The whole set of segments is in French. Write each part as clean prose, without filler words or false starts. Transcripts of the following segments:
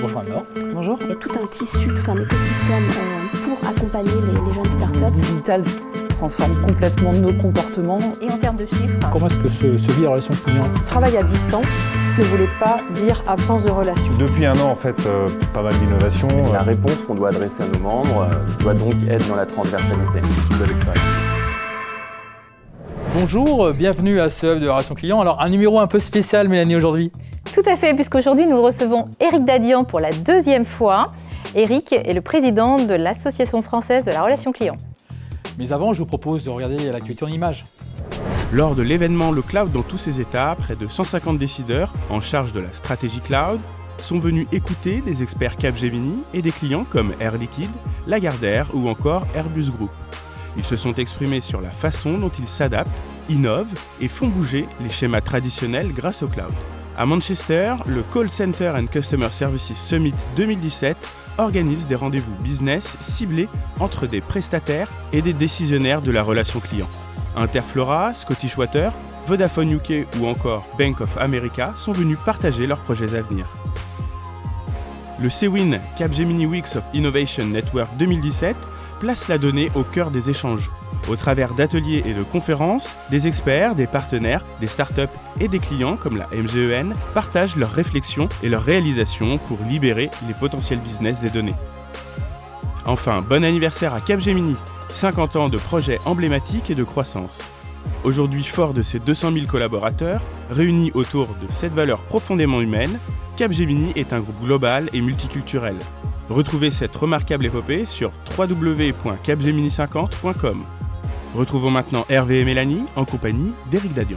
Bonjour Anne-Laure. Bonjour. Il y a tout un tissu, tout un écosystème pour accompagner les jeunes startups. Le digital transforme complètement nos comportements. Et en termes de chiffres, Comment est-ce que se vit la relation client? Travail à distance ne voulait pas dire absence de relation. Depuis un an, en fait, pas mal d'innovations. La réponse qu'on doit adresser à nos membres doit donc être dans la transversalité. C'est une belle expérience. Bonjour, bienvenue à ce Hub de la relation client. Alors un numéro un peu spécial, Mélanie, aujourd'hui. tout à fait, puisqu'aujourd'hui nous recevons Éric Dadian pour la deuxième fois. Éric est le président de l'Association française de la relation client. Mais avant, je vous propose de regarder l'actualité en images. Lors de l'événement Le Cloud dans tous ses états, près de 150 décideurs en charge de la stratégie cloud sont venus écouter des experts Capgemini et des clients comme Air Liquide, Lagardère ou encore Airbus Group. Ils se sont exprimés sur la façon dont ils s'adaptent, innovent et font bouger les schémas traditionnels grâce au cloud. À Manchester, le Call Center and Customer Services Summit 2017 organise des rendez-vous business ciblés entre des prestataires et des décisionnaires de la relation client. Interflora, Scottish Water, Vodafone UK ou encore Bank of America sont venus partager leurs projets à venir. Le CWIN Capgemini Weeks of Innovation Network 2017 place la donnée au cœur des échanges. Au travers d'ateliers et de conférences, des experts, des partenaires, des startups et des clients comme la MGEN partagent leurs réflexions et leurs réalisations pour libérer les potentiels business des données. Enfin, bon anniversaire à Capgemini, 50 ans de projets emblématiques et de croissance. Aujourd'hui fort de ses 200 000 collaborateurs, réunis autour de cette valeur profondément humaine, Capgemini est un groupe global et multiculturel. Retrouvez cette remarquable épopée sur www.capgemini50.com. Retrouvons maintenant Hervé et Mélanie en compagnie d'Éric Dadian.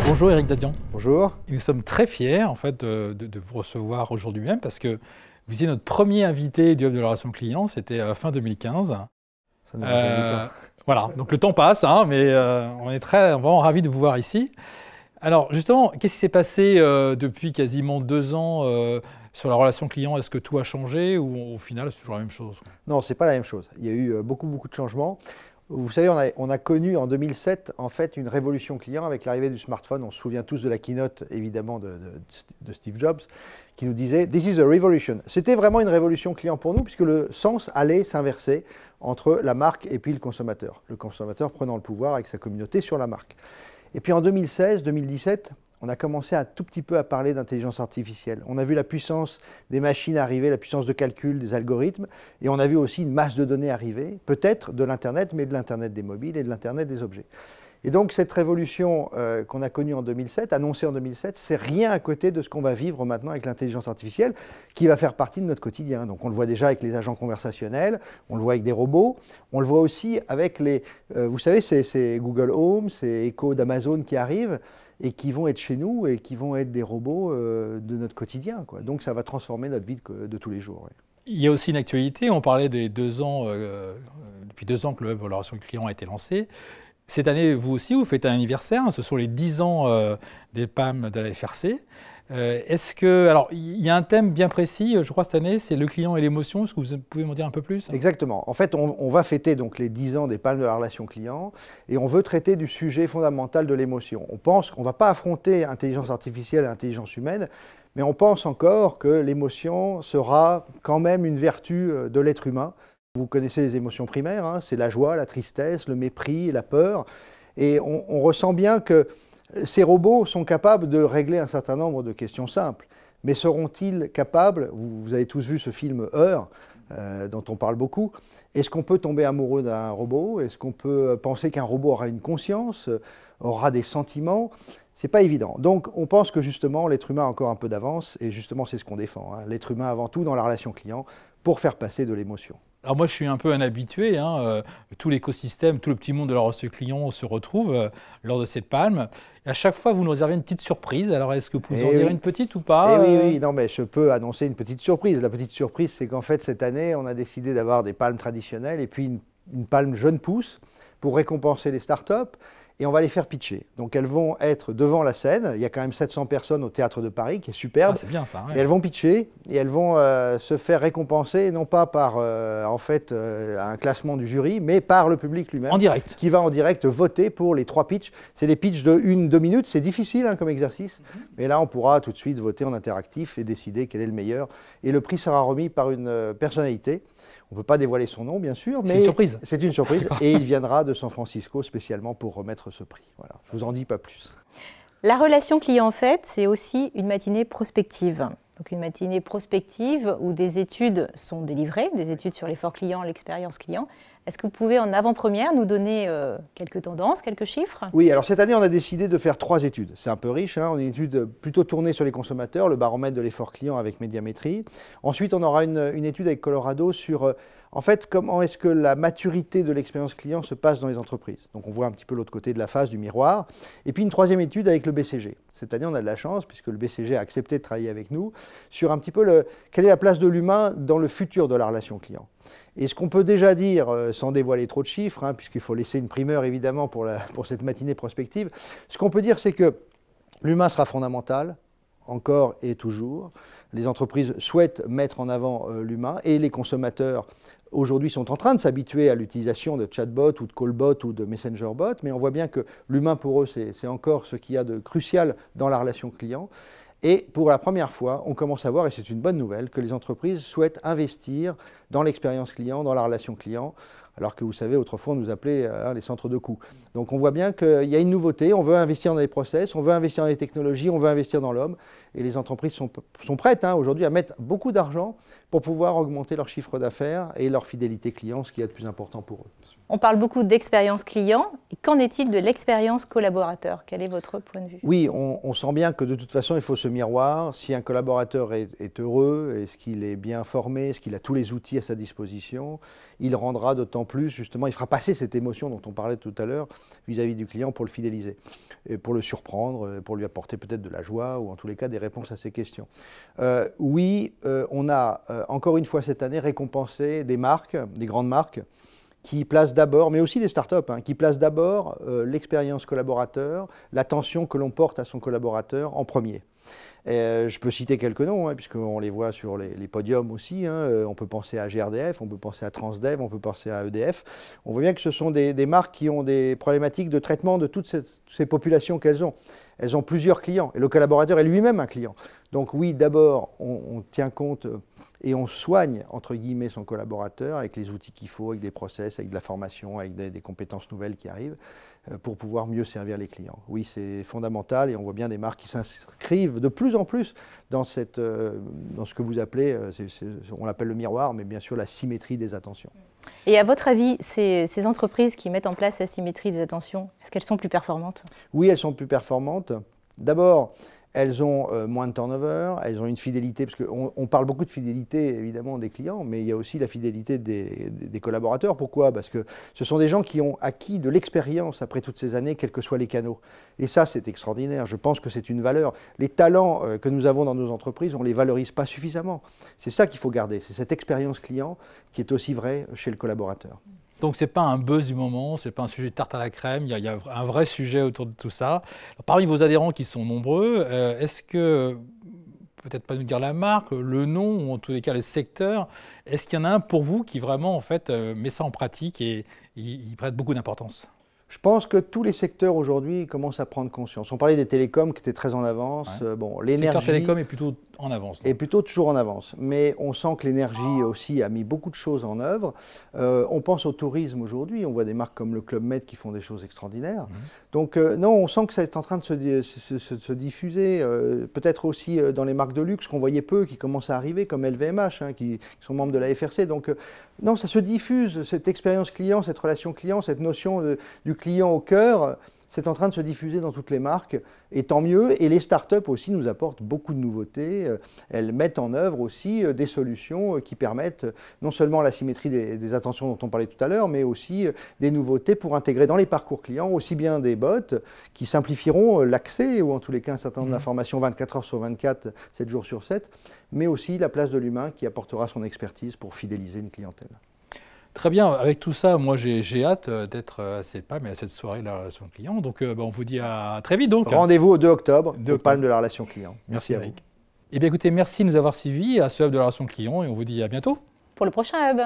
Bonjour Éric Dadian. Bonjour. Et nous sommes très fiers en fait, de vous recevoir aujourd'hui même parce que vous étiez notre premier invité du Hub de la relation client, c'était fin 2015. Ça ne pas. Voilà, donc le temps passe, hein, mais on est vraiment ravis de vous voir ici. Alors justement, qu'est-ce qui s'est passé depuis quasiment 2 ans sur la relation client? Est-ce que tout a changé ou au final c'est toujours la même chose? Non, c'est pas la même chose. Il y a eu beaucoup de changements. Vous savez, on a connu en 2007 en fait une révolution client avec l'arrivée du smartphone. On se souvient tous de la keynote évidemment de Steve Jobs qui nous disait « This is a revolution ». C'était vraiment une révolution client pour nous puisque le sens allait s'inverser entre la marque et puis le consommateur prenant le pouvoir avec sa communauté sur la marque. Et puis en 2016-2017, on a commencé un tout petit peu à parler d'intelligence artificielle. On a vu la puissance des machines arriver, la puissance de calcul des algorithmes, et on a vu aussi une masse de données arriver, peut-être de l'Internet, mais de l'Internet des mobiles et de l'Internet des objets. Et donc cette révolution qu'on a connue en 2007, annoncée en 2007, c'est rien à côté de ce qu'on va vivre maintenant avec l'intelligence artificielle, qui va faire partie de notre quotidien. Donc on le voit déjà avec les agents conversationnels, on le voit avec des robots, on le voit aussi avec les... vous savez, c'est Google Home, c'est Echo d'Amazon qui arrivent, et qui vont être chez nous et qui vont être des robots de notre quotidien, quoi. Donc ça va transformer notre vie de tous les jours. Ouais. Il y a aussi une actualité, on parlait des 2 ans, depuis 2 ans que le Hub de la relation client a été lancé. Cette année, vous aussi, vous faites un anniversaire, hein, ce sont les 10 ans des PAM de la FRC. Est-ce que, alors, il y a un thème bien précis, je crois, cette année, c'est le client et l'émotion. Est-ce que vous pouvez m'en dire un peu plus? Exactement. En fait, on va fêter donc les 10 ans des palmes de la relation client et on veut traiter du sujet fondamental de l'émotion. On pense qu'on ne va pas affronter intelligence artificielle et intelligence humaine, mais on pense encore que l'émotion sera quand même une vertu de l'être humain. Vous connaissez les émotions primaires, hein, c'est la joie, la tristesse, le mépris, la peur. Et on ressent bien que ces robots sont capables de régler un certain nombre de questions simples. Mais seront-ils capables, vous avez tous vu ce film Heure, dont on parle beaucoup, est-ce qu'on peut tomber amoureux d'un robot? Est-ce qu'on peut penser qu'un robot aura une conscience, aura des sentiments? C'est pas évident. Donc on pense que justement l'être humain a encore un peu d'avance, et justement c'est ce qu'on défend, hein. L'être humain avant tout dans la relation client, pour faire passer de l'émotion. Alors moi, je suis un peu un habitué, hein, tout l'écosystème, tout le petit monde de la relation client se retrouve lors de cette palme. Et à chaque fois, vous nous réservez une petite surprise. Alors, est-ce que vous pouvez en dire une petite ou pas? Oui, non, mais je peux annoncer une petite surprise. La petite surprise, c'est qu'en fait, cette année, on a décidé d'avoir des palmes traditionnelles et puis une palme jeune pousse pour récompenser les startups et on va les faire pitcher. Donc elles vont être devant la scène, il y a quand même 700 personnes au Théâtre de Paris, qui est superbe. Ah, c'est bien ça. Ouais. Et elles vont pitcher, et elles vont se faire récompenser, non pas par en fait, un classement du jury, mais par le public lui-même. En direct. Qui va en direct voter pour les 3 pitchs. C'est des pitchs de 1-2 minutes, c'est difficile comme exercice, mais là on pourra tout de suite voter en interactif et décider quel est le meilleur. Et le prix sera remis par une personnalité. On ne peut pas dévoiler son nom, bien sûr, mais c'est une surprise. C'est une surprise, et il viendra de San Francisco spécialement pour remettre ce prix. Voilà. Je ne vous en dis pas plus. La relation client, en fait, c'est aussi une matinée prospective. Donc une matinée prospective où des études sont délivrées, des études sur l'effort client, l'expérience client. Est-ce que vous pouvez en avant-première nous donner quelques tendances, quelques chiffres? Oui, alors cette année, on a décidé de faire 3 études. C'est un peu riche, on a une étude plutôt tournée sur les consommateurs, le baromètre de l'effort client avec Médiamétrie. Ensuite, on aura une étude avec Colorado sur, en fait, comment est-ce que la maturité de l'expérience client se passe dans les entreprises. Donc on voit un petit peu l'autre côté de la face du miroir. Et puis une 3e étude avec le BCG. Cette année, on a de la chance, puisque le BCG a accepté de travailler avec nous, sur un petit peu quelle est la place de l'humain dans le futur de la relation client. Et ce qu'on peut déjà dire, sans dévoiler trop de chiffres, puisqu'il faut laisser une primeur évidemment pour cette matinée prospective, ce qu'on peut dire, c'est que l'humain sera fondamental, encore et toujours. Les entreprises souhaitent mettre en avant l'humain, et les consommateurs aujourd'hui sont en train de s'habituer à l'utilisation de chatbots ou de callbots ou de messengerbots, mais on voit bien que l'humain pour eux, c'est encore ce qu'il y a de crucial dans la relation client. Et pour la première fois, on commence à voir, et c'est une bonne nouvelle, que les entreprises souhaitent investir dans l'expérience client, dans la relation client, alors que vous savez, autrefois, on nous appelait les centres de coûts. Donc on voit bien qu'il y a une nouveauté, on veut investir dans les process, on veut investir dans les technologies, on veut investir dans l'homme, et les entreprises sont prêtes aujourd'hui à mettre beaucoup d'argent pour pouvoir augmenter leur chiffre d'affaires et leur fidélité client, ce qui est le plus important pour eux. On parle beaucoup d'expérience client. Qu'en est-il de l'expérience collaborateur? Quel est votre point de vue? Oui, on sent bien que de toute façon, il faut ce miroir. Si un collaborateur est heureux, est-ce qu'il est bien formé, est-ce qu'il a tous les outils à sa disposition, il rendra d'autant plus, justement, il fera passer cette émotion dont on parlait tout à l'heure vis-à-vis du client pour le fidéliser, et pour le surprendre, pour lui apporter peut-être de la joie ou en tous les cas des réponses à ses questions. Oui, on a encore une fois cette année récompensé des marques, des grandes marques, qui placent d'abord, mais aussi des startups, qui placent d'abord l'expérience collaborateur, l'attention que l'on porte à son collaborateur en premier. Je peux citer quelques noms, puisqu'on les voit sur les podiums aussi. On peut penser à GRDF, on peut penser à Transdev, on peut penser à EDF. On voit bien que ce sont des marques qui ont des problématiques de traitement de toutes ces populations qu'elles ont. Elles ont plusieurs clients, et le collaborateur est lui-même un client. Donc oui, d'abord, on tient compte et on soigne, entre guillemets, son collaborateur avec les outils qu'il faut, avec des process, avec de la formation, avec des compétences nouvelles qui arrivent, pour pouvoir mieux servir les clients. Oui, c'est fondamental, et on voit bien des marques qui s'inscrivent de plus en plus dans ce que vous appelez, on l'appelle le miroir, mais bien sûr la symétrie des attentions. Et à votre avis, ces entreprises qui mettent en place la symétrie des attentions, est-ce qu'elles sont plus performantes? Oui, elles sont plus performantes. D'abord, elles ont moins de turnover, elles ont une fidélité, parce qu'on parle beaucoup de fidélité évidemment des clients, mais il y a aussi la fidélité des collaborateurs. Pourquoi? Parce que ce sont des gens qui ont acquis de l'expérience après toutes ces années, quels que soient les canaux. Et ça, c'est extraordinaire. Je pense que c'est une valeur. Les talents que nous avons dans nos entreprises, on ne les valorise pas suffisamment. C'est ça qu'il faut garder, c'est cette expérience client qui est aussi vraie chez le collaborateur. Donc ce n'est pas un buzz du moment, ce n'est pas un sujet de tarte à la crème, il y a un vrai sujet autour de tout ça. Alors, parmi vos adhérents qui sont nombreux, est-ce que, peut-être pas nous dire la marque, le nom, ou en tous les cas le secteur, est-ce qu'il y en a un pour vous qui vraiment en fait, met ça en pratique et y prête beaucoup d'importance? Je pense que tous les secteurs aujourd'hui commencent à prendre conscience. On parlait des télécoms qui étaient très en avance. Ouais. L'énergie. Le secteur télécom est plutôt en avance. Est plutôt toujours en avance. Mais on sent que l'énergie aussi a mis beaucoup de choses en œuvre. On pense au tourisme aujourd'hui. On voit des marques comme le Club Med qui font des choses extraordinaires. Donc non, on sent que ça est en train de se diffuser. Peut-être aussi dans les marques de luxe qu'on voyait peu, qui commencent à arriver, comme LVMH, qui sont membres de la FRC. Donc non, ça se diffuse, cette expérience client, cette relation client, cette notion du client au cœur, c'est en train de se diffuser dans toutes les marques, et tant mieux. Et les startups aussi nous apportent beaucoup de nouveautés. Elles mettent en œuvre aussi des solutions qui permettent non seulement la symétrie des attentions dont on parlait tout à l'heure, mais aussi des nouveautés pour intégrer dans les parcours clients aussi bien des bots qui simplifieront l'accès, ou en tous les cas un certain nombre d'informations 24 heures sur 24, 7 jours sur 7, mais aussi la place de l'humain qui apportera son expertise pour fidéliser une clientèle. Très bien, avec tout ça, moi j'ai hâte d'être à cette PAM et à cette soirée de la relation client. Donc on vous dit à très vite. Donc. Rendez-vous au 2 octobre, 2 au octobre. PAM de la relation client. Merci à vous. Eh bien écoutez, merci de nous avoir suivis à ce Hub de la relation client et on vous dit à bientôt. Pour le prochain Hub.